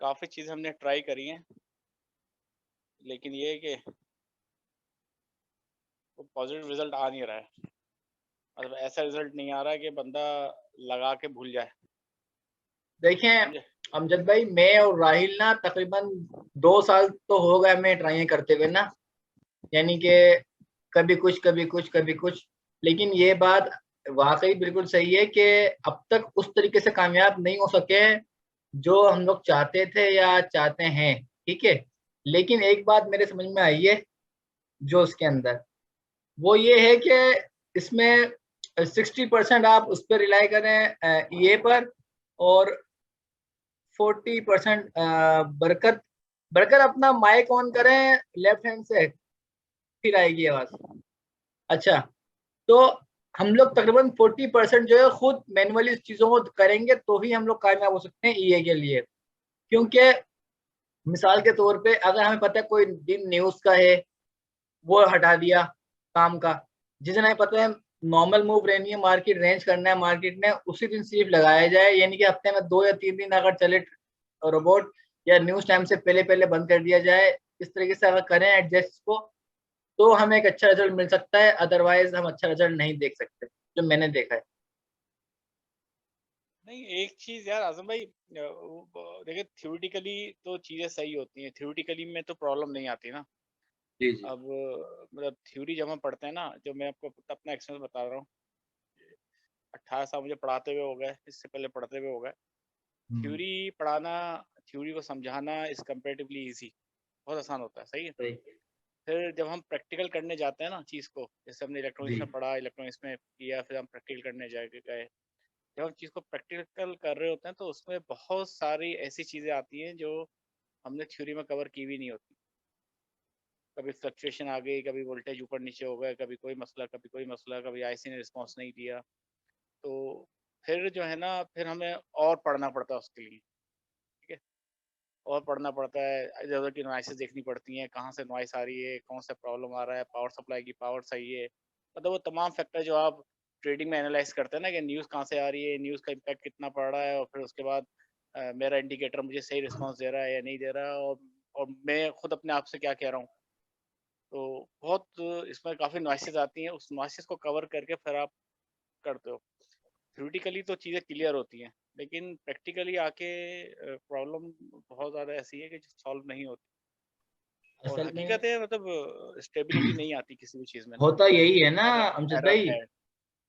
काफ़ी चीज़ें हमने ट्राई करी हैं, लेकिन ये है कि वो पॉज़िटिव रिज़ल्ट आ नहीं रहा है। मतलब ऐसा रिज़ल्ट नहीं आ रहा है कि बंदा लगा के भूल जाए, देखें समझे? अमजद भाई, मैं और राहिल ना तकरीबन 2 साल तो हो गए हमें ट्राई करते हुए ना, यानी कि कभी कुछ कभी कुछ कभी कुछ। लेकिन ये बात वाकई बिल्कुल सही है कि अब तक उस तरीके से कामयाब नहीं हो सके जो हम लोग चाहते थे या चाहते हैं। ठीक है, लेकिन एक बात मेरे समझ में आई है जो उसके अंदर, वो ये है कि इसमें 60% आप उस पर रिलाई करें ये पर, और 40% बरकत बरकत अपना माइक ऑन करें लेफ्ट हैंड से, फिर आएगी आवाज। अच्छा, तो हम लोग तकरीबन 40% जो है खुद मैनुअली इस चीजों को करेंगे तो ही हम लोग कामयाब हो सकते हैं ईए के लिए। क्योंकि मिसाल के तौर पे अगर हमें पता है कोई दिन न्यूज का है, वो हटा दिया काम का। जिस दिन हमें पता है नॉर्मल मूव रहनी है, मार्केट रेंज करना है मार्केट ने, उसी दिन सिर्फ लगाया जाए, यानी कि हफ्ते में 2 या 3 दिन अगर चले रोबोट, या न्यूज टाइम से पहले पहले बंद कर दिया जाए। इस तरीके से अगर करें एडजस्ट को, तो हमें एक अच्छा रिजल्ट मिल सकता है, अदरवाइज हम अच्छा रिजल्ट नहीं देख सकते, जो मैंने देखा है। नहीं, एक चीज़ यार आज़म भाई, देखिए थ्योरेटिकली तो चीज़ें सही होती हैं, थ्योरेटिकली में तो प्रॉब्लम नहीं आती ना। जी जी। अब मतलब थ्योरी जब हम पढ़ते हैं ना, जो मैं आपको अपना एक्सपीरियंस बता रहा हूँ, 18 साल मुझे पढ़ाते हुए हो गए, इससे पहले पढ़ते हुए हो गए। हम्म। थ्योरी पढ़ाना, थ्योरी को समझाना इज़ कंपैरेटिवली ईज़ी, बहुत आसान होता है, सही है। सही। फिर जब हम प्रैक्टिकल करने जाते हैं ना चीज़ को, जैसे हमने इलेक्ट्रॉनिक्स जी में पढ़ा, इलेक्ट्रॉनिक्स में किया, फिर हम प्रैक्टिकल करने गए। जब हम चीज़ को प्रैक्टिकल कर रहे होते हैं, तो उसमें बहुत सारी ऐसी चीज़ें आती हैं जो हमने थ्योरी में कवर की भी नहीं होती। कभी फ्लक्चुएशन आ गई, कभी वोल्टेज ऊपर नीचे हो गए, कभी कोई मसला, कभी कोई मसला, कभी आईसी ने रिस्पॉन्स नहीं दिया। तो फिर जो है ना, फिर हमें और पढ़ना पड़ता है उसके लिए, ठीक है? और पढ़ना पड़ता है, इधर-उधर की नॉइसेस देखनी पड़ती हैं, कहाँ से नॉइस आ रही है, कौन सा प्रॉब्लम आ रहा है, पावर सप्लाई की पावर सही है। मतलब वो तमाम फैक्टर जो आप ट्रेडिंग में एनालाइज़ करते हैं ना, कि न्यूज़ कहाँ से आ रही है, न्यूज़ का इम्पैक्ट कितना पड़ रहा है, और फिर उसके बाद मेरा इंडिकेटर मुझे सही रिस्पॉन्स दे रहा है या नहीं दे रहा है, और मैं खुद अपने आप से क्या कह रहा हूँ। तो बहुत इसमें काफ़ी नॉइसेस आती हैं, उस नॉइसेस को कवर करके फिर आप करते हो। थ्योरेटिकली तो चीज़ें क्लियर होती हैं, लेकिन प्रैक्टिकली आके प्रॉब्लम बहुत ज़्यादा ऐसी है कि जो सॉल्व नहीं होती। और असल में हकीकत है, मतलब स्टेबिलिटी नहीं आती किसी भी चीज़ में ना, होता यही है ना एरर अमजद एरर भाई। है।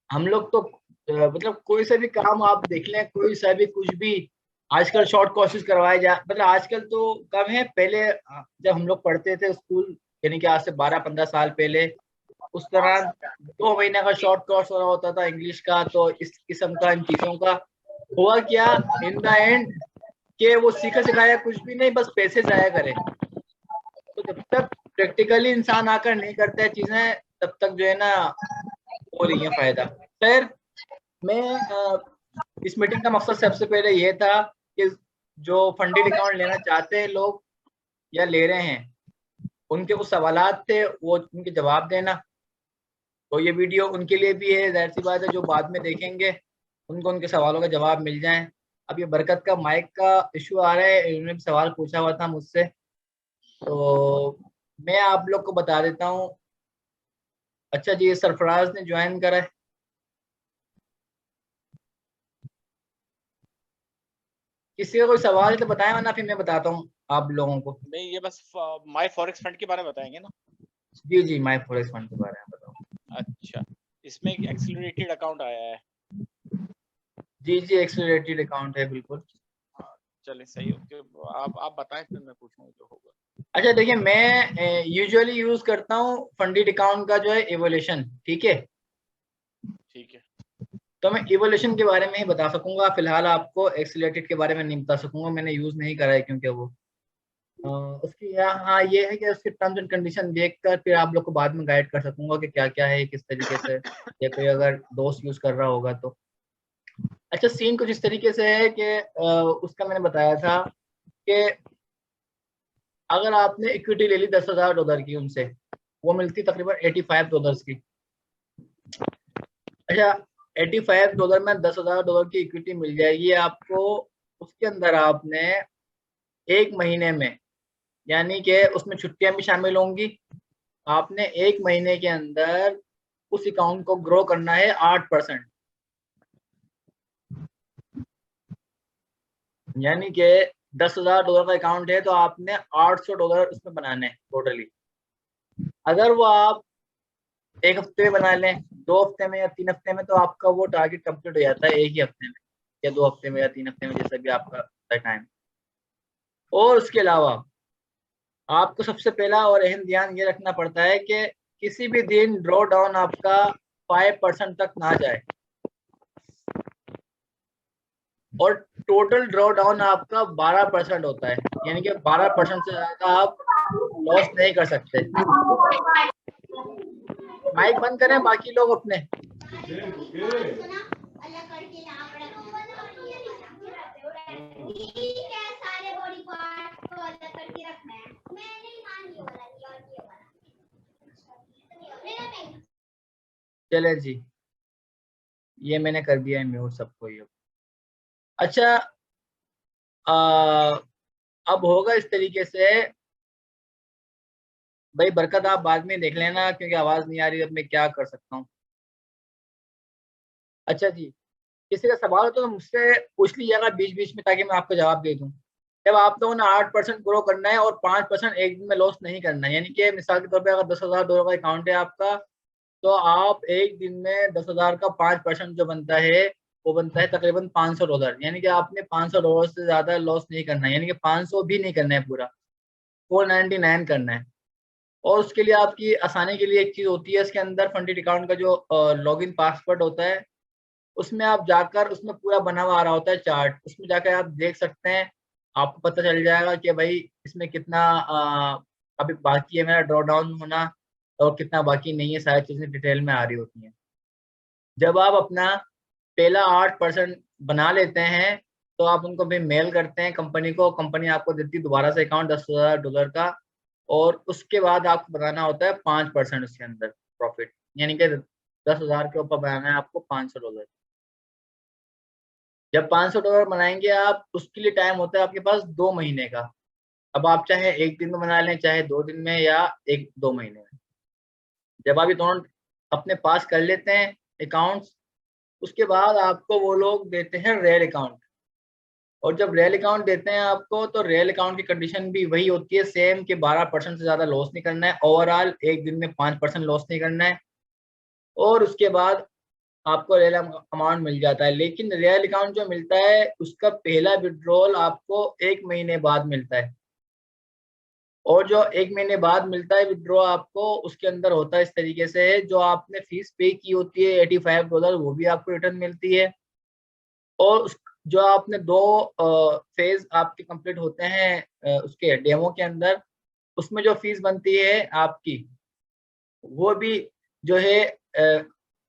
हम लोग तो मतलब कोई सा भी काम आप देख लें, कोई सा भी कुछ भी, आजकल शॉर्ट कोर्सेज करवाए जा, मतलब आजकल तो कम है। पहले जब हम लोग पढ़ते थे स्कूल, यानी कि आज से 12-15 साल पहले, उस दौरान 2 महीने का शॉर्ट कोर्स हो रहा होता था इंग्लिश का, तो इस किस्म का इन चीजों का हुआ क्या इन द एंड, कि वो सीखा सिखाया कुछ भी नहीं, बस पैसे जाया करे। तो जब तक प्रैक्टिकली इंसान आकर नहीं करता है चीजें, तब तक जो है ना हो रही है फायदा। खैर, मैं इस मीटिंग का मकसद सबसे पहले ये था कि जो फंडेड अकाउंट लेना चाहते हैं लोग या ले रहे हैं, उनके कुछ सवालात थे, वो उनके जवाब देना। तो ये वीडियो उनके लिए भी है, जाहिर सी बात है, जो बाद में देखेंगे उनको उनके सवालों का जवाब मिल जाए। अब ये बरकत का माइक का इशू आ रहा है, इन्होंने भी सवाल पूछा हुआ था मुझसे, तो मैं आप लोग को बता देता हूँ। अच्छा जी, ये सरफराज ने ज्वाइन करा है। किसी का कोई सवाल है तो बताएं, वरना फिर मैं बताता हूँ आप लोगों को। नहीं, ये बस माय फॉरेक्स फंड के बारे में बताएँगे ना? जी जी, माई फॉरेस्ट फंड के बारे में बताओ। अच्छा, इसमें एक एक्सेलरेटेड अकाउंट आया है। जी जी, एक्सेलरेटेड अकाउंट है बिल्कुल। हाँ, चलिए सही है, ओके। आप बताएँ, फिर मैं पूछूँगा जो होगा। अच्छा देखिए, मैं यूजुअली यूज करता हूँ फंडेड अकाउंट का जो है एवोल्यूशन। ठीक है, ठीक है। तो मैं एवोल्यूशन के बारे में ही बता सकूंगा, फिलहाल आपको एक्सेलरेटेड के बारे में नहीं बता सकूंगा, मैंने यूज नहीं करा है क्योंकि वो अ, उसकी हाँ ये है कि उसके टर्म्स एंड कंडीशन देख कर फिर आप लोग को बाद में गाइड कर सकूंगा कि क्या क्या है, किस तरीके से, या कोई अगर दोस्त यूज कर रहा होगा तो। अच्छा, सीन कुछ इस तरीके से है कि उसका मैंने बताया था कि अगर आपने इक्विटी ले ली $10,000 की उनसे, वो मिलती तकरीबन $85 की। अच्छा, $85 में $10,000 की इक्विटी मिल जाएगी आपको। उसके अंदर आपने 1 महीने में, यानी कि उसमें छुट्टियां भी शामिल होंगी, आपने 1 महीने के अंदर उस अकाउंट को ग्रो करना है 8%, यानी कि $10,000 का अकाउंट है तो आपने $800 उसमें बनाने हैं टोटली। अगर वो आप 1 हफ्ते में बना लें, 2 हफ्ते में या 3 हफ्ते में, तो आपका वो टारगेट कंप्लीट हो जाता है 1 ही हफ्ते में या 2 हफ्ते में या 3 हफ्ते में, जैसा भी आपका टाइम। और उसके अलावा आपको सबसे पहला और अहम ध्यान ये रखना पड़ता है कि किसी भी दिन ड्रॉ डाउन आपका 5% तक ना जाए, और टोटल ड्रॉ डाउन आपका 12% होता है, यानी कि 12% से ज्यादा आप लॉस नहीं कर सकते। माइक बंद करें बाकी लोग अपने। चले जी, ये मैंने कर दिया है म्यूट सबको ये। अच्छा, अब होगा इस तरीके से। भाई बरकत आप बाद में देख लेना, क्योंकि आवाज नहीं आ रही, अब मैं क्या कर सकता हूँ। अच्छा जी, किसी का सवाल हो तो मुझसे पूछ लीजिएगा बीच बीच में, ताकि मैं आपको जवाब दे दूं। जब आप लोगों ने 8% ग्रो करना है और 5% एक दिन में लॉस नहीं करना है, यानी कि मिसाल के तौर पे अगर $10,000 का अकाउंट है आपका, तो आप एक दिन में 10,000 का 5% जो बनता है वो बनता है तकरीबन $500, यानी कि आपने $500 से ज्यादा लॉस नहीं करना है, यानी कि 500 भी नहीं करना है, पूरा 499 करना है। और उसके लिए आपकी आसानी के लिए एक चीज होती है इसके अंदर, फंडेड अकाउंट का जो लॉगिन पासवर्ड होता है, उसमें आप जाकर, उसमें पूरा बना हुआ आ रहा होता है चार्ट, उसमें जाकर आप देख सकते हैं, आपको पता चल जाएगा कि भाई इसमें कितना अभी बाकी है मेरा ड्रॉ डाउन होना, और कितना बाकी नहीं है, सारी चीजें डिटेल में आ रही होती हैं। जब आप अपना पहला 8% बना लेते हैं, तो आप उनको भी मेल करते हैं कंपनी को, कंपनी आपको देती है दोबारा से अकाउंट $10,000 का, और उसके बाद आपको बनाना होता है 5% उसके अंदर प्रॉफिट, यानी कि 10,000 के ऊपर बनाना है आपको $500। जब $500 बनाएंगे आप, उसके लिए टाइम होता है आपके पास 2 महीने का। अब आप चाहे 1 दिन में बना लें, चाहे 2 दिन में, या 1-2 महीने में। जब आप ये दोनों अपने पास कर लेते हैं अकाउंट्स, उसके बाद आपको वो लोग देते हैं रेल अकाउंट। और जब रेल अकाउंट देते हैं आपको, तो रेल अकाउंट की कंडीशन भी वही होती है सेम, कि 12% से ज्यादा लॉस नहीं करना है, ओवरऑल एक दिन में 5% लॉस नहीं करना है, और उसके बाद आपको रियल अमाउंट मिल जाता है। लेकिन रियल अकाउंट जो मिलता है, उसका पहला विड्रॉल आपको 1 महीने बाद मिलता है, और जो 1 महीने बाद मिलता है विड्रॉ आपको, उसके अंदर होता है इस तरीके से, जो आपने फीस पे की होती है $85, वो भी आपको रिटर्न मिलती है। और जो आपने 2 फेज आपके कंप्लीट होते हैं उसके डेमो के अंदर, उसमें जो फीस बनती है आपकी, वो भी जो है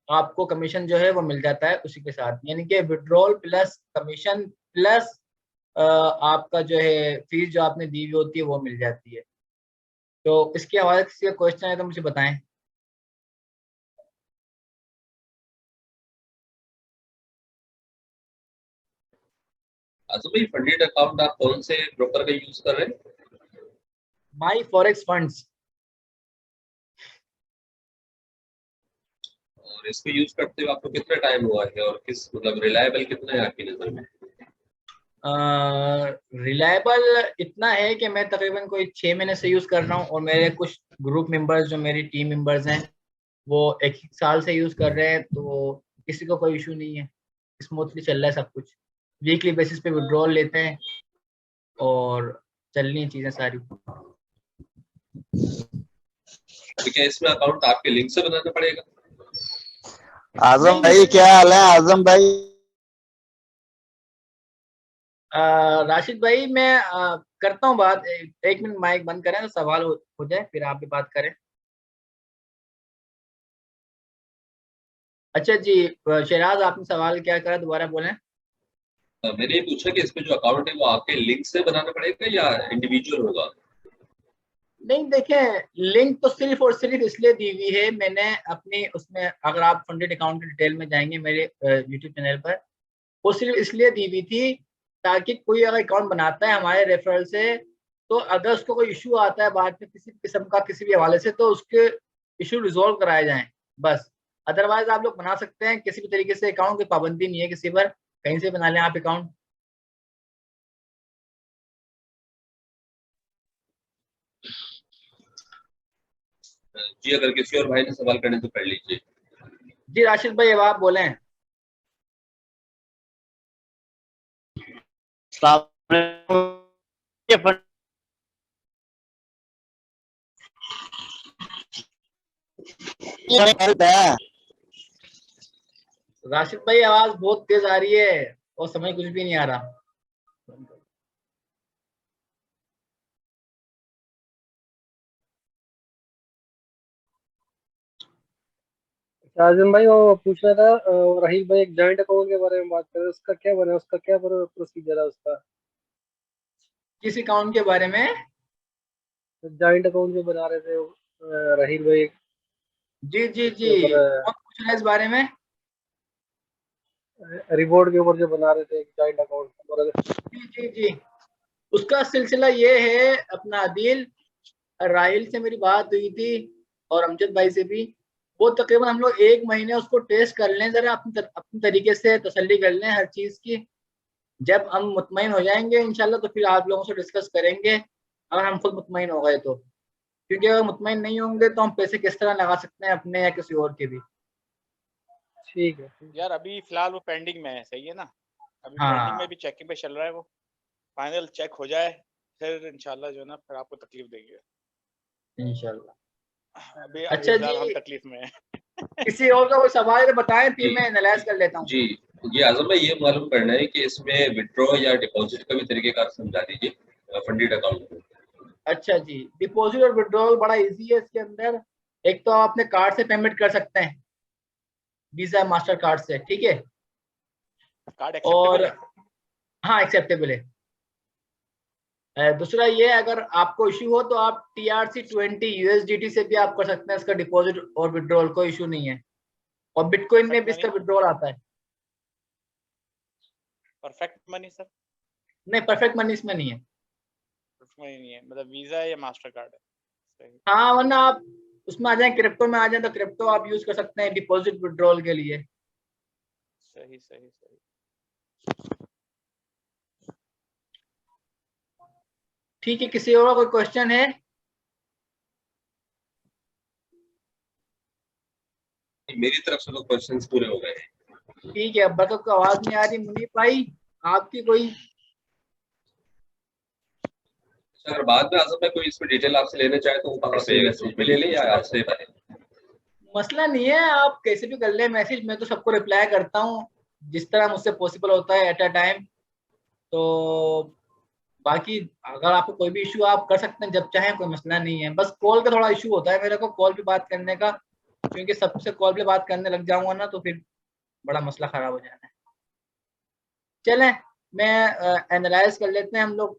आपको कमीशन जो है वो मिल जाता है उसी के साथ, यानी कि विड्रॉल प्लस कमीशन प्लस आपका जो है फीस जो आपने दी हुई होती है वो मिल जाती है। तो इसके हवाले से क्वेश्चन है तो मुझे बताएं। अच्छा भाई, फंडेड अकाउंट आप कौन से ब्रोकर का यूज कर रहे हैं? माई फॉरेक्स फंड्स। और इसको यूज करते हुए आपको कितना टाइम हुआ है, और किस मतलब रिलायबल कितना है आपकी नजर में? रिलायबल इतना है कि मैं तकरीबन कोई 6 महीने से यूज कर रहा हूँ, और मेरे कुछ ग्रुप मेंबर्स जो मेरी टीम मेंबर्स हैं, वो 1 साल से यूज कर रहे हैं, तो किसी को कोई इशू नहीं है, स्मूथली चल रहा है सब कुछ। वीकली बेसिस पे विड्रॉल लेते हैं और चल रही हैं चीजें सारी। तो क्या इसमें अकाउंट आपके लिंक से बनाना पड़ेगा? आजम भाई क्या हाल है? आजम भाई राशिद भाई, मैं करता हूँ बात। 1 मिनट माइक बंद करें तो सवाल हो जाए, फिर आप भी बात करें। अच्छा जी, शहराज आपने सवाल क्या करा, दोबारा बोलें। मैंने ये पूछा कि इसमें जो अकाउंट है वो आपके लिंक से बनाना पड़ेगा या इंडिविजुअल होगा? नहीं देखें, लिंक तो सिर्फ और सिर्फ इसलिए दी हुई है मैंने अपनी उसमें, अगर आप फंडेड अकाउंट की डिटेल में जाएंगे मेरे यूट्यूब चैनल पर, वो सिर्फ इसलिए दी हुई थी ताकि कोई अगर अकाउंट बनाता है हमारे रेफरल से, तो अगर उसको कोई इशू आता है बाद में किसी किस्म का किसी भी हवाले से, तो उसके इशू रिजोल्व कराए जाएं बस। अदरवाइज आप लोग बना सकते हैं किसी भी तरीके से अकाउंट, कोई पाबंदी नहीं है किसी पर, कहीं से बना लें आप अकाउंट। जी अगर किसी और भाई ने सवाल करने तो कर लीजिए। जी राशिद भाई अब आप बोलें। राशिद भाई आवाज बहुत तेज आ रही है और समझ कुछ भी नहीं आ रहा। आजम भाई वो पूछ रहा था, राहिल भाई एक जॉइंट अकाउंट के बारे में बात कर रहे हैं, उसका क्या बना, उसका क्या प्रोसीजर है उसका? किस अकाउंट के बारे में? जॉइंट अकाउंट जो बना रहे थे राहिल भाई, जी जी उसके जी, ऊपर कौन पूछ रहा है इस बारे में? रिवॉर्ड के ऊपर जो बना रहे थे एक जॉइंट अकाउंट। जी जी जी, उसका सिलसिला ये है अपना आदिल, राहिल से मेरी बात हुई थी और अमजद भाई से भी। वो तकरीबन हम लोग 1 महीने उसको टेस्ट कर लें, जरा अपनी तरीके से तसल्ली कर लें हर चीज की। जब हम मुतमईन हो जाएंगे इंशाल्लाह तो फिर आप लोगों से डिस्कस करेंगे, अगर हम खुद मुतमईन हो गए तो। क्योंकि अगर मुतमईन नहीं होंगे तो हम पैसे किस तरह लगा सकते हैं अपने या किसी और के भी। ठीक है। यार अभी फिलहाल वो पेंडिंग में है, सही है ना? अभी पेंडिंग हाँ में भी चेकिंग पे चल रहा है वो। फाइनल चेक हो जाए फिर इंशाल्लाह जो है ना फिर आपको तकलीफ देंगे। इंशाल्लाह। अभी अभी अच्छा फिलहाल हम जी, तकलीफ में हैं। किसी और का कोई सवाल है तो बताएं, फिर जी मैं एनालाइज कर लेता हूँ। जी, ये आजम भाई ये मालूम करना है कि इसमें विड्रॉ या डिपॉजिट का भी तरीकेकार समझा दीजिए फंडेड अकाउंट में। अच्छा जी, डिपॉजिट और विड्रॉल बड़ा इजी है इसके अंदर। एक तो आप अपने कार्ड से पेमेंट कर सकते हैं, वीजा मास्टर कार्ड से, ठीक है। कार्ड और एक्सेप्टेबल है? हाँ एक्सेप्टेबल है। दूसरा ये, अगर आपको इशू हो तो आप TRC20 USDT से भी आप कर सकते हैं इसका डिपॉजिट और विड्रॉल, कोई इशू नहीं है। और बिटकॉइन में परफेक्ट भी मनी? इसका विड्रॉल आता है। Perfect money sir? नहीं, परफेक्ट मनी इसमें नहीं है। परफेक्ट मनी नहीं है, मतलब वीजा या मास्टर कार्ड है? सही हाँ, वरना आप उसमें आ जाए, क्रिप्टो में आ जाए तो क्रिप्टो आप यूज कर सकते हैं डिपॉजिट विड्रॉल के लिए। सही सही सही। ठीक है, किसी और का कोई क्वेश्चन है? मेरी तरफ से तो क्वेश्चंस पूरे हो गए हैं। ठीक है, बरकत को आवाज नहीं आ रही। मुनीफ भाई आपकी कोई? अगर बाद में आजम भाई कोई इसमें डिटेल आपसे लेना चाहे तो वो कहाँ पे मैसेज में ले ले या आपसे बताएं। मसला नहीं है, आप कैसे भी कर ले मैसेज, मैं तो सबको रिप्लाई करता हूँ जिस तरह मुझसे पॉसिबल होता है एट अ टाइम। तो बाकी अगर आपको कोई भी इशू आप कर सकते हैं जब चाहें, कोई मसला नहीं है। बस कॉल का थोड़ा इशू होता है मेरे को, कॉल पे बात करने का, क्योंकि सबसे कॉल पे बात करने लग जाऊंगा ना तो फिर बड़ा मसला खराब हो जाना है। चलें, मैं एनालाइज कर लेते हैं हम लोग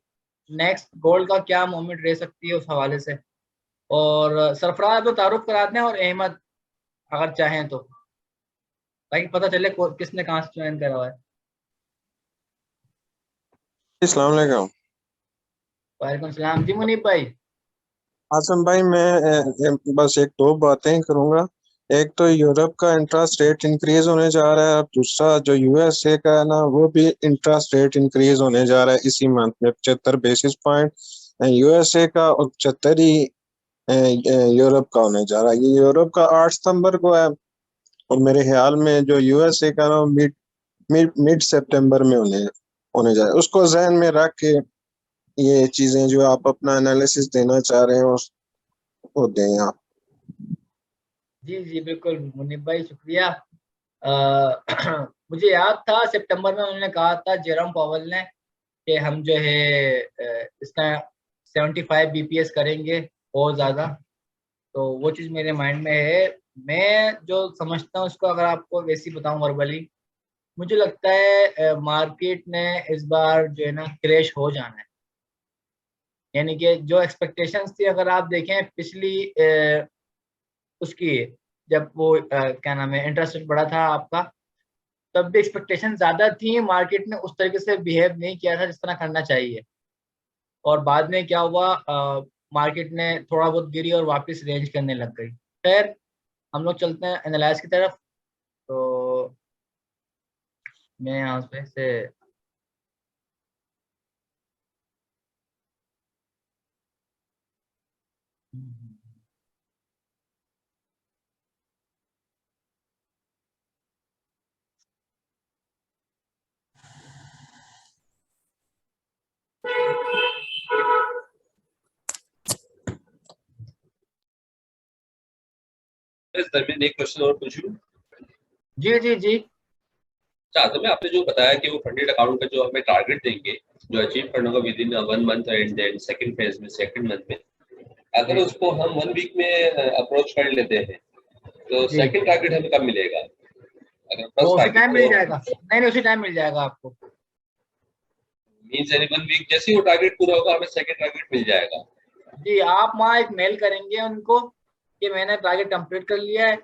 नेक्स्ट गोल्ड का क्या मूवमेंट रह सकती है उस हवाले से। और सरफराज को तारुफ करा दें और अहमद अगर चाहें तो, ताकि पता चले किसने कहाँ से ज्वाइन करा हुआ है। अस्सलाम वालेकुम। वालेकुम सलाम जी मुनीब भाई। आसम भाई मैं बस एक दो बातें करूंगा। एक तो यूरोप का इंटरेस्ट रेट इंक्रीज होने जा रहा है, और दूसरा जो यूएसए का है ना वो भी इंटरेस्ट रेट इंक्रीज होने जा रहा है इसी मंथ में 75 बेसिस पॉइंट यूएसए का, और 75 ही यूरोप का होने जा रहा है। ये यूरोप का 8 सितंबर को है, और मेरे ख्याल में जो यूएसए का ना मिड मिड मिड सितंबर में होने जा रहा है। उसको जहन में रख के ये चीजें जो आप अपना एनालिसिस देना चाह रहे हो वो दें आप। जी जी बिल्कुल मुनीब भाई, शुक्रिया। मुझे याद था सितंबर में उन्होंने कहा था जेरोम पावेल ने कि हम जो है इसका 75 BPS करेंगे और ज़्यादा। तो वो चीज़ मेरे माइंड में है। मैं जो समझता हूँ उसको अगर आपको वैसी बताऊँ वर्बली, मुझे लगता है मार्केट ने इस बार जो है ना क्रैश हो जाना है। यानी कि जो एक्सपेक्टेशंस थी, अगर आप देखें पिछली उसकी, जब वो क्या नाम है इंटरेस्ट रेट बढ़ा था आपका, तब भी एक्सपेक्टेशन ज्यादा थी, मार्केट ने उस तरीके से बिहेव नहीं किया था जिस तरह करना चाहिए, और बाद में क्या हुआ, मार्केट ने थोड़ा बहुत गिरी और वापस रेंज करने लग गई। खैर हम लोग चलते हैं एनालाइज की तरफ। तो मैं यहाँ पे से धर्मेंद्र एक क्वेश्चन और पूछूं? जी जी जी। अच्छा, तो मैं आपने जो बताया कि वो फंडेड अकाउंट का जो हमें टारगेट देंगे, जो अचीव करना होगा within 1 month and then second phase में, सेकंड मंथ में, अगर उसको हम 1 वीक में अप्रोच कर लेते हैं तो जी सेकंड टारगेट हमें कब मिलेगा? अगर वो फर्स्ट उसी टारगेट टाइम मिल को जाएगा, नहीं उसी टाइम मिल जाएगा आपको। मींस यानी 1 वीक जैसे ही वो टारगेट पूरा होगा हमें सेकंड टारगेट मिल जाएगा। जी आप वहाँ एक मेल करेंगे उनको कि मैंने टारगेट कंप्लीट कर लिया है,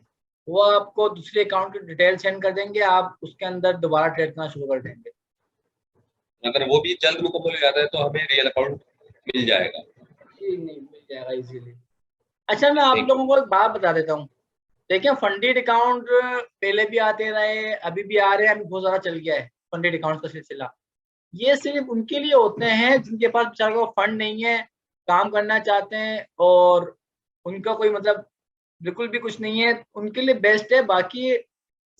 वो आपको दूसरे अकाउंट की डिटेल सेंड कर देंगे, आप उसके अंदर दोबारा ट्रेड करना शुरू कर देंगे। अगर वो भी जल्द मुकम्मल हो जाता है तो हमें रियल अकाउंट मिल जाएगा। जी नहीं मिल जाएगा इजीली। अच्छा मैं आप लोगों को एक बात बता देता हूँ, देखिए फंडेड अकाउंट पहले भी आते रहे, अभी भी आ रहे हैं, अभी बहुत ज्यादा चल गया है फंडेड अकाउंट का सिलसिला। ये सिर्फ उनके लिए होते हैं जिनके पास बेचारे को फंड नहीं है, काम करना चाहते हैं और उनका कोई मतलब बिल्कुल भी कुछ नहीं है, उनके लिए बेस्ट है। बाकी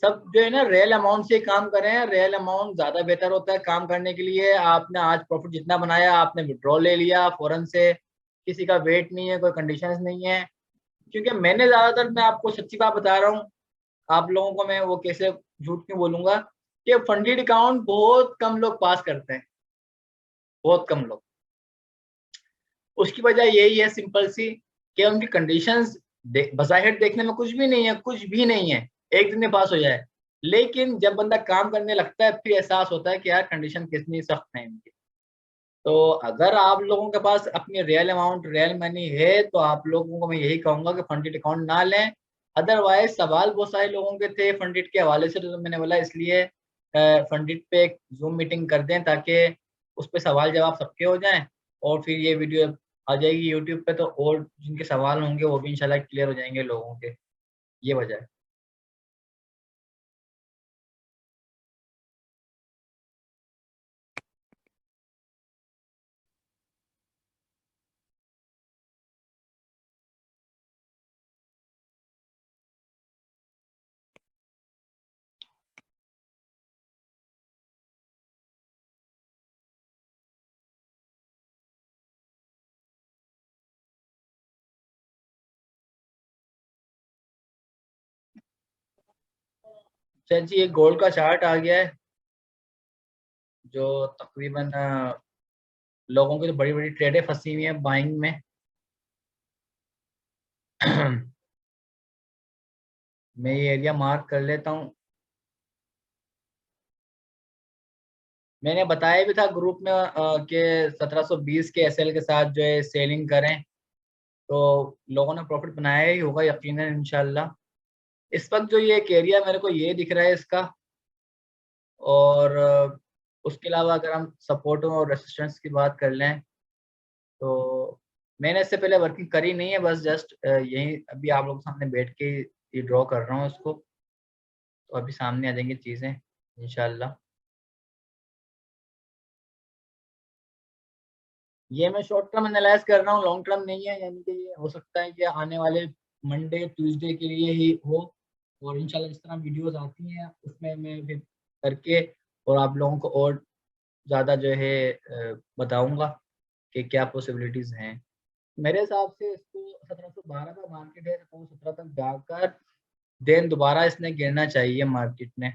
सब जो है ना रियल अमाउंट से काम करें, रियल अमाउंट ज्यादा बेहतर होता है काम करने के लिए। आपने आज प्रॉफिट जितना बनाया आपने विड्रॉ ले लिया फौरन से, किसी का वेट नहीं है, कोई कंडीशंस नहीं है। क्योंकि मैंने ज्यादातर, मैं आपको सच्ची बात बता रहा हूँ, आप लोगों को मैं वो कैसे झूठ क्यों बोलूंगा, कि फंडेड अकाउंट बहुत कम लोग पास करते हैं, बहुत कम लोग। उसकी वजह यही है सिंपल सी, कि उनकी कंडीशंस बज़ाहिर देखने में कुछ भी नहीं है, कुछ भी नहीं है, एक दिन में पास हो जाए, लेकिन जब बंदा काम करने लगता है फिर एहसास होता है कि यार कंडीशन कितनी सख्त है इनकी। तो अगर आप लोगों के पास अपनी रियल अमाउंट, रियल मनी है, तो आप लोगों को मैं यही कहूंगा कि फंडेड अकाउंट ना लें। अदरवाइज सवाल बहुत सारे लोगों के थे फंडेड के हवाले से, तो मैंने बोला इसलिए फंडेड पे एक जूम मीटिंग कर दें ताकि उस पर सवाल जवाब सबके हो जाएं, और फिर ये वीडियो आ जाएगी यूट्यूब पे, तो और जिनके सवाल होंगे वो भी इंशाल्लाह क्लियर हो जाएंगे लोगों के। ये वजह है। सर जी ये गोल्ड का चार्ट आ गया है, जो तकरीबन लोगों की तो बड़ी बड़ी ट्रेडें फंसी हुई हैं बाइंग में। मैं ये एरिया मार्क कर लेता हूँ। मैंने बताया भी था ग्रुप में कि 1720 के एसएल के साथ जो है सेलिंग करें, तो लोगों ने प्रॉफिट बनाया ही होगा यकीनन इंशाल्लाह। इस वक्त जो ये एक एरिया मेरे को ये दिख रहा है इसका, और उसके अलावा अगर हम सपोर्ट और रेसिस्टेंस की बात कर लें, तो मैंने इससे पहले वर्किंग करी नहीं है, बस जस्ट यही अभी आप लोगों के सामने बैठ के ये ड्रॉ कर रहा हूँ इसको, तो अभी सामने आ जाएंगी चीज़ें इंशाल्लाह। ये मैं शॉर्ट टर्म एनालाइज कर रहा हूँ, लॉन्ग टर्म नहीं है, यानी कि ये हो सकता है कि आने वाले मंडे ट्यूसडे के लिए ही हो, और इंशाल्लाह जिस तरह वीडियोस आती हैं उसमें मैं फिर करके और आप लोगों को और ज़्यादा जो है बताऊंगा कि क्या पॉसिबिलिटीज़ हैं। मेरे हिसाब से इसको 1712 का मार्केट है, 1717 तक जाकर देन दोबारा इसने गिरना चाहिए मार्केट ने।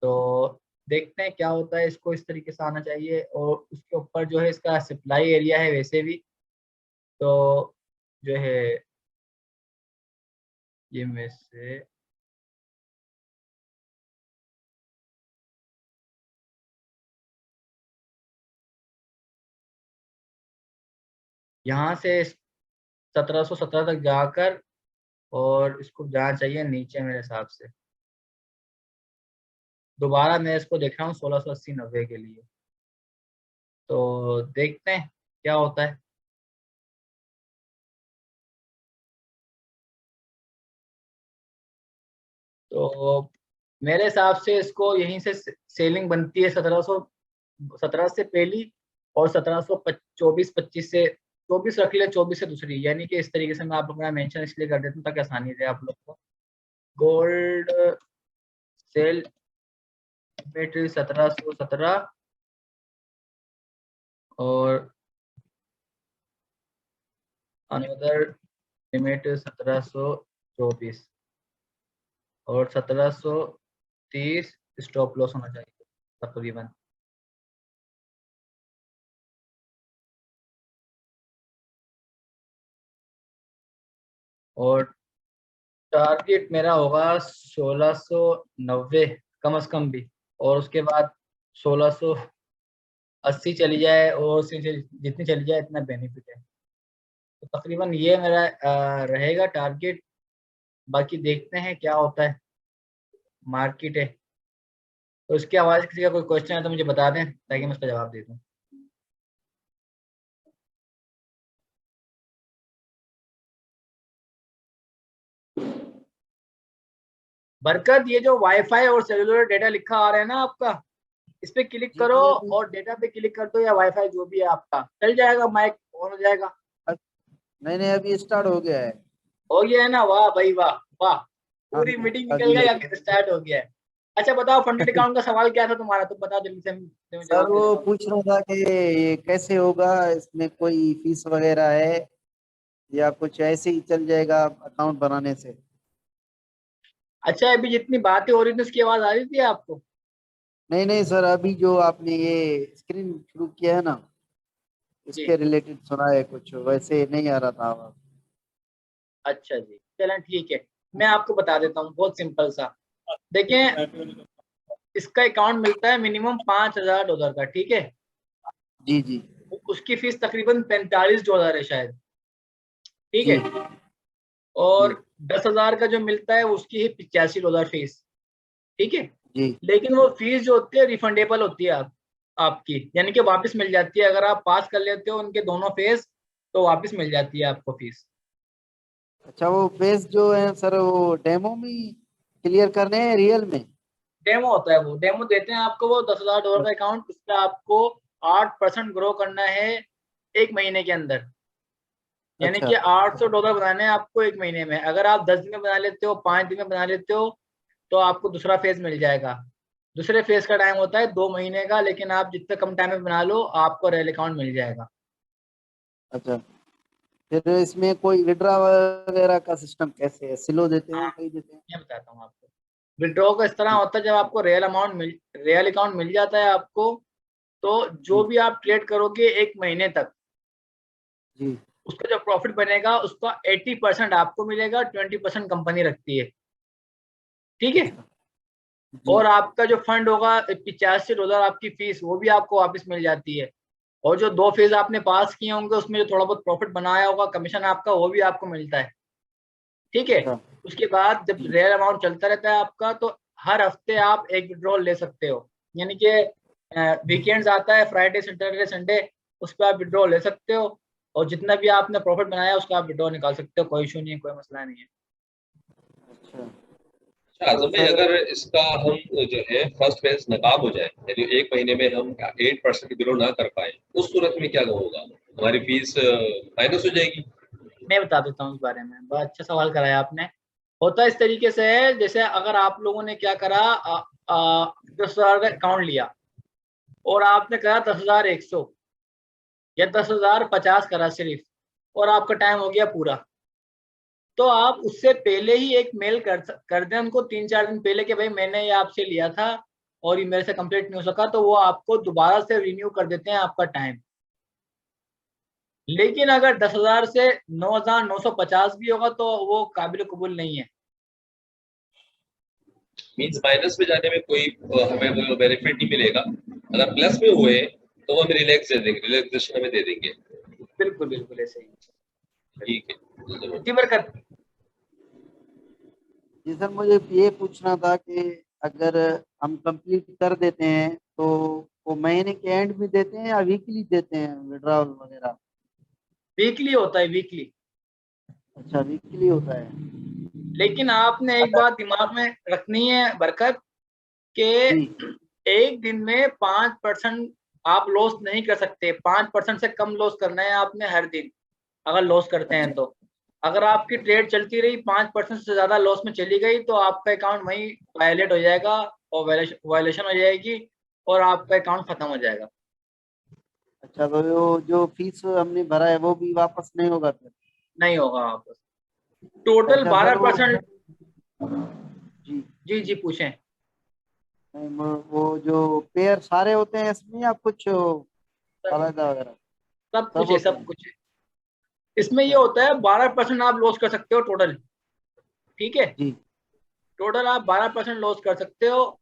तो देखते हैं क्या होता है, इसको इस तरीके से आना चाहिए, और उसके ऊपर जो है इसका सप्लाई एरिया है वैसे भी, तो जो है ये में से यहाँ से 1717 तक जाकर और इसको जाना चाहिए नीचे मेरे हिसाब से। दोबारा मैं इसको देख रहा हूँ 1680-90 के लिए। तो देखते हैं क्या होता है। तो मेरे हिसाब से इसको यहीं से सेलिंग बनती है 1717 से पहली और 1724-25 से, 24 रख ले, 24 से दूसरी, यानी कि इस तरीके से मैं आप लोगों का मेंशन इसलिए कर देता हूँ ताकि आसानी रहे आप लोग को। गोल्ड सेल बैटरी 1717 और अनदर लिमिट 1724 और 1730 स्टॉप लॉस होना चाहिए तकरीबन। और टारगेट मेरा होगा 1690 कम से कम भी, और उसके बाद 1680 चली जाए और उससे जितनी चली जाए इतना बेनिफिट है। तो तकरीबन ये मेरा रहेगा टारगेट। बाकी देखते हैं क्या होता है, मार्केट है। तो इसके हवाले से किसी का कोई क्वेश्चन है तो मुझे बता दें ताकि मैं उसका जवाब दे दूं। बरकत, ये जो वाईफाई और सेलुलर डेटा लिखा आ रहा है ना आपका, इस पे क्लिक जी करो जी अभी और डेटा पे क्लिक कर दो या वाईफाई जो भी है आपका, चल जाएगा, माइक ऑन हो जाएगा। नहीं नहीं अभी स्टार्ट हो गया है। हो गया है ना? वाह भाई वाह वाह, हाँ पूरी मीटिंग निकल अभी गई, आगे स्टार्ट हो गया है। अच्छा बताओ, फंडेड अकाउंट का सवाल क्या था तुम्हारा, तुम बताओ जल्दी से, मैं सर जवाब दे वो देता हूँ। पूछ रहा था कि ये कैसे होगा, इसमें कोई फीस वगैरह है या कुछ ऐसे ही चल जाएगा अकाउंट बनाने से? अच्छा, अभी जितनी बातें हो रही थी उसकी आवाज आ रही थी आपको? नहीं नहीं सर, अभी जो आपने ये स्क्रीन शुरू किया है ना, जी, इसके रिलेटेड सुना है कुछ, वैसे नहीं आ रहा था आवाज। अच्छा जी, चलें ठीक है, मैं आपको बता देता हूँ बहुत सिंपल सा। देखें, इसका अकाउंट मिलता है मिनिमम $5000 का, ठीक है। जी जी उसकी फीस तकरीबन $45 है शायद, ठीक जी है। और जी 10,000 का जो मिलता है उसकी है $85 फीस, ठीक है। जी लेकिन वो फीस जो होती है रिफंडेबल होती है आपकी, यानी कि वापस मिल जाती है। अगर आप पास कर लेते हो उनके दोनों फेज तो वापस मिल जाती है आपको फीस। अच्छा, वो फेस जो है सर, वो डेमो में क्लियर करने हैं रियल में? डेमो होता है, वो डेमो देते हैं आपको। वो $10,000 का अकाउंट, उसका आपको 8% ग्रो करना है 1 महीने के अंदर, यानी अच्छा कि $800 बनाने हैं आपको 1 महीने में। अगर आप 10 दिन में बना लेते हो, 5 दिन में बना लेते हो, तो आपको दूसरा फेज मिल जाएगा। दूसरे फेज का टाइम होता है 2 महीने का, लेकिन आप जितने कम टाइम में बना लो आपको रेल अकाउंट मिल जाएगा। अच्छा, फिर इसमें कोई विड्रा वगैरह का सिस्टम कैसे है? स्लो देते हाँ, हैं, कहीं देते हैं? मैं बताता हूँ आपको। विड्रॉ का इस तरह होता है, जब आपको रियल अकाउंट मिल जाता है आपको, तो जो जी भी आप ट्रेड करोगे 1 महीने तक, जी उसका जो प्रॉफिट बनेगा उसका 80% आपको मिलेगा, 20% कंपनी रखती है, ठीक है। अच्छा जी और आपका जो फंड होगा $85 आपकी फीस, वो भी आपको वापस मिल जाती है। और जो 2 फेज आपने पास किए होंगे उसमें जो थोड़ा बहुत प्रॉफिट बनाया होगा कमीशन आपका, वो भी आपको मिलता है, ठीक है। अच्छा उसके बाद जब जी रियल अमाउंट चलता रहता है आपका, तो हर हफ्ते आप एक विड्रॉल ले सकते हो, यानी कि वीकेंड्स आता है, फ्राइडे सैटरडे संडे, उस पर आप विड्रॉल ले सकते हो। और जितना भी आपने प्रॉफिट बनाया उसका आप विड्रॉल निकाल सकते हो, कोई इशू नहीं है, कोई मसला नहीं है। अच्छा। अच्छा तो आजम भाई, सर अगर इसका हम जो है फर्स्ट फेज नाकाम हो जाए, यानी 1 महीने में हम 8% ग्रो ना कर पाए, उस सूरत में क्या होगा? हमारी फीस माइनस हो जाएगी? मैं बता देता हूँ इस बारे में, बड़ा अच्छा सवाल कराया आपने। होता इस तरीके से है, जैसे अगर आप लोगों ने क्या करा, 10,000 का अकाउंट लिया और आपने करा 10,100 या 10,050 करा सिर्फ, और आपका टाइम हो गया पूरा, तो आप उससे पहले ही एक मेल कर दें उनको 3-4 दिन पहले कि भाई मैंने ये आपसे लिया था और ये मेरे से कंप्लीट नहीं हो सका, तो वो आपको दोबारा से रिन्यू कर देते हैं आपका टाइम। लेकिन अगर 10,000 से 9,950 भी होगा तो वो काबिल कबूल नहीं है। मींस माइनस में जाने में कोई हमें वो बेनिफिट नहीं मिलेगा। अगर प्लस में हुए तो हम रिलैक्स दे देंगे, रिलैक्सेशन हमें दे देंगे। बिल्कुल बिल्कुल ऐसे ही। ठीक है। जी बरकत। जी सर, मुझे ये पूछना था कि अगर हम कंप्लीट कर देते हैं तो वो महीने के एंड में देते हैं या वीकली देते हैं विड्रॉल वगैरह? वीकली होता है, वीकली। अच्छा, वीकली होता है। लेकिन आपने एक बात दिमाग में रखनी है बरकत, के जी। एक दिन में 5% आप लॉस नहीं कर सकते। 5% से कम लॉस करना है आपने हर दिन, अगर लॉस करते हैं अच्छा। तो। अगर आपकी ट्रेड चलती रही 5% से ज्यादा लॉस में चली गई तो आपका अकाउंट वहीं वायलेट हो जाएगा और वायलेशन हो जाएगी और आपका अकाउंट खत्म हो जाएगा। अच्छा, तो जो फीस हमने भरा है वो भी वापस नहीं होगा फिर? नहीं होगा वापस। टोटल अच्छा सर, 12%। जी जी जी पूछें। वो जो पेयर सारे होते हैं इसमें या कुछ सब अलग वगैरह? सब सब कुछ है, होते सब हैं। कुछ है। इसमें ये अच्छा। होता है 12% आप लॉस कर सकते हो टोटल। ठीक है, जी। टोटल आप 12% लॉस कर सकते हो।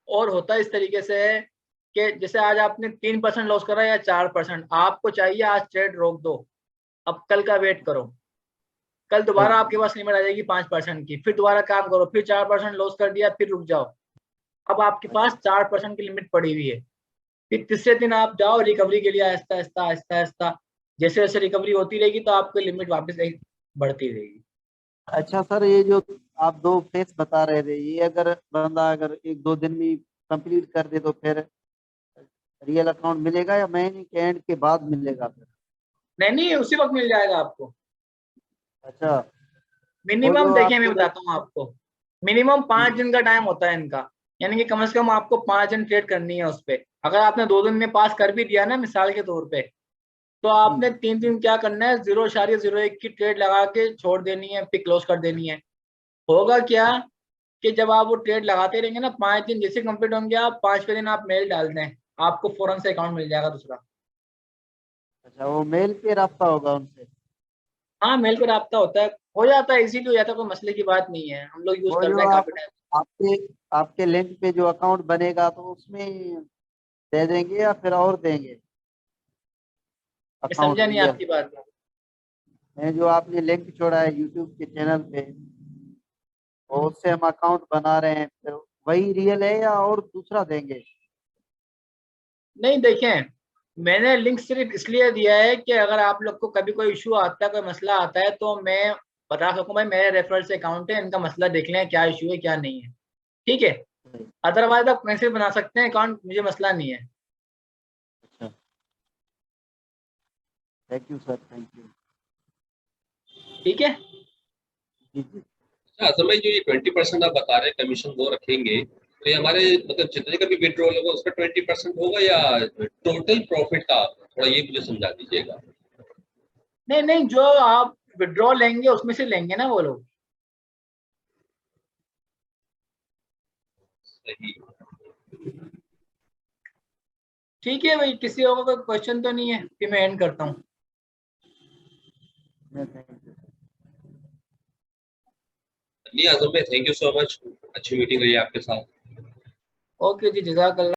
और होता इस तरीके से है कि जैसे आज आपने 3% लॉस करा या 4%, आपको चाहिए आज ट्रेड रोक दो, अब कल का वेट करो। कल दोबारा आपके पास लिमिट आ जाएगी 5% की, फिर दोबारा काम करो, फिर 4% लॉस कर दिया, फिर रुक जाओ। अब आपके पास 4% की लिमिट पड़ी हुई है। फिर तीसरे दिन आप जाओ रिकवरी के लिए, आहिस्ता आहिस्ता आहिस्ता आहिस्ता। जैसे जैसे रिकवरी होती रहेगी तो आपकी लिमिट वापस बढ़ती रहेगी। अच्छा सर, ये जो आप दो फेस बता रहे थे, ये अगर बंदा अगर एक दो दिन में कंप्लीट कर दे तो फिर रियल अकाउंट मिलेगा या महीने के एंड के बाद मिलेगा फिर? नहीं नहीं, उसी वक्त मिल जाएगा आपको। अच्छा। वो मिनिमम जो देखिए, मैं आपने बताता हूँ आपको। मिनिमम जी 5 दिन का टाइम होता है इनका। यानी कि कम से कम आपको 5 दिन ट्रेड करनी है उस पर। अगर आपने 2 दिन में पास कर भी दिया ना मिसाल के तौर पे, तो जी। आपने 3 दिन क्या करना है, 0.01 की ट्रेड लगा के छोड़ देनी है, फिर क्लोज कर देनी है। होगा क्या कि जब आप वो ट्रेड लगाते रहेंगे ना, 5 दिन जैसे कंप्लीट होंगे, आप 5वें दिन आप मेल डाल दें, आपको फौरन से अकाउंट मिल जाएगा दूसरा। अच्छा, वो मेल पे राब्ता होगा उनसे? हाँ, मेल पे राब्ता होता है, हो जाता है, इजीली हो जाता है, कोई मसले की बात नहीं है, हम लोग यूज वो करते जो हैं आप काफी टाइम। आपके आपके लिंक पे जो अकाउंट बनेगा तो उसमें दे देंगे या फिर और देंगे मैं अकाउंट समझा नहीं रियल? आपकी बात। मैं जो आपने लिंक छोड़ा है यूट्यूब के चैनल पे, और उससे हम अकाउंट बना रहे हैं, फिर वही रियल है या और दूसरा देंगे? नहीं देखें, मैंने लिंक सिर्फ इसलिए दिया है कि अगर आप लोग को कभी कोई इशू आता है, कोई मसला आता है, तो मैं बता सकूं भाई मेरे रेफरल से अकाउंट है, इनका मसला देख लें क्या इशू है क्या नहीं है। ठीक है, अदरवाइज आप कैसे बना सकते हैं अकाउंट, मुझे मसला नहीं है। अच्छा, thank you sir, thank you. ठीक है। जी जी। अच्छा आजम भाई, जो ये 20% आप बता रहे हैं कमीशन वो रखेंगे, तो ये हमारे मतलब जितने का भी विड्रॉल होगा उसका 20% होगा या टोटल प्रॉफिट का? थोड़ा ये मुझे समझा दीजिएगा। नहीं नहीं, जो आप विड्रॉ लेंगे उसमें से लेंगे ना वो लोग। सही। ठीक है भाई, किसी और का कोई क्वेश्चन तो नहीं है, फिर मैं एंड करता हूँ। Thank you. नहीं आजम भाई, थैंक यू सो मच, अच्छी मीटिंग रही आपके साथ। ओके जी, जज़ाकल्लाह।